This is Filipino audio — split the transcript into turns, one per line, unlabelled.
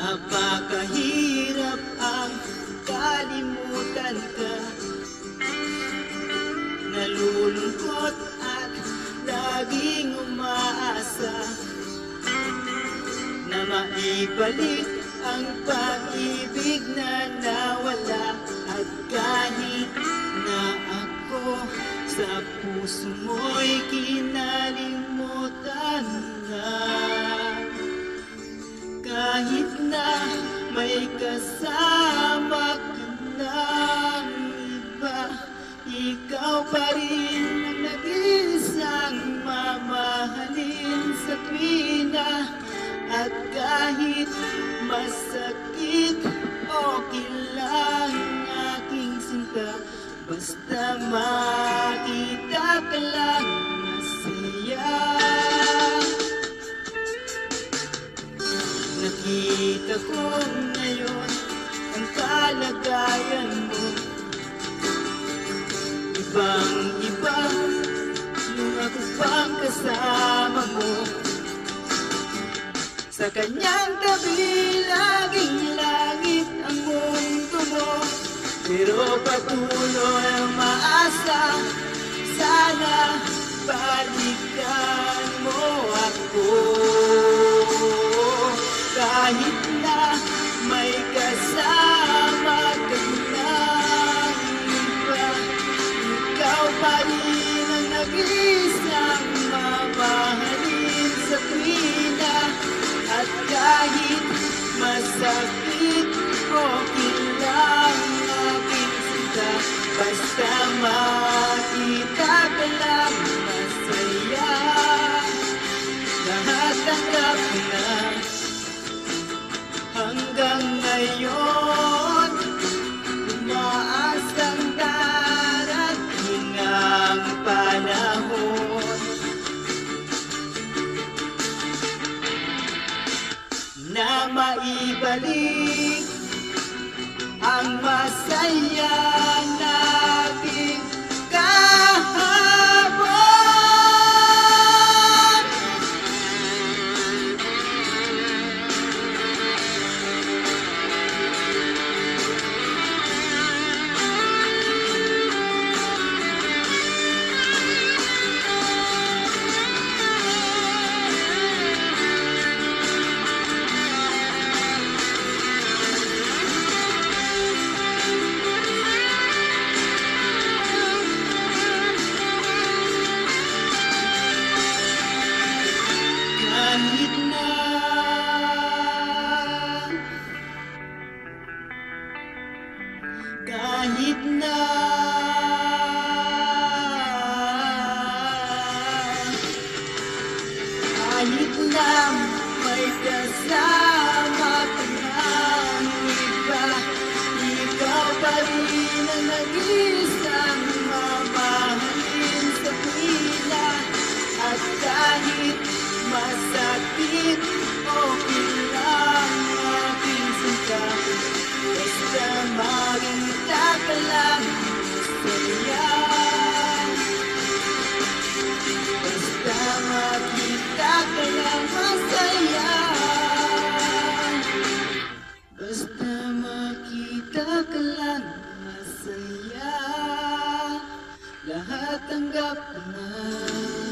Napakahirap ang kalimutan ka. Nalulungkot at laging umaasa na maibalik ang pag-ibig na nawala. At kahit na ako sa puso mo'y kinalimutan na, kahit na may kasama ka ng iba, ikaw pa rin ang nag-iisang mamahalin sa tuwina. At kahit masakit, okay lang aking sinta, basta makita ka lang masaya. Nakita ko ngayon ang kalagayan mo, ibang-iba nung ako pang kasama mo. Sa kanyang tabi, laging langit ang mundo mo, pero patuloy ang maasa, sana balikan mo ako. Kahit na may kasama ka ng iba, ikaw pa rin ang nag-iisang mamahalin sa tuwina. At kahit masakit, okay lang aking sinta, basta makita ka lang masaya. Lahat tanggap na. Hanggang ngayon, umaasang darating ang panahon na maibalik ang masaya nating kahapon. Kahit na may kasama ka ng iba, ikaw pa rin ang nag-iisang mamahalin sa tuwina. At kahit masakit, okay lang aking sinta, basta makita ka lang masaya. Basta makita ka lang masaya. Basta makita ka lang masaya. Lahat tanggap na.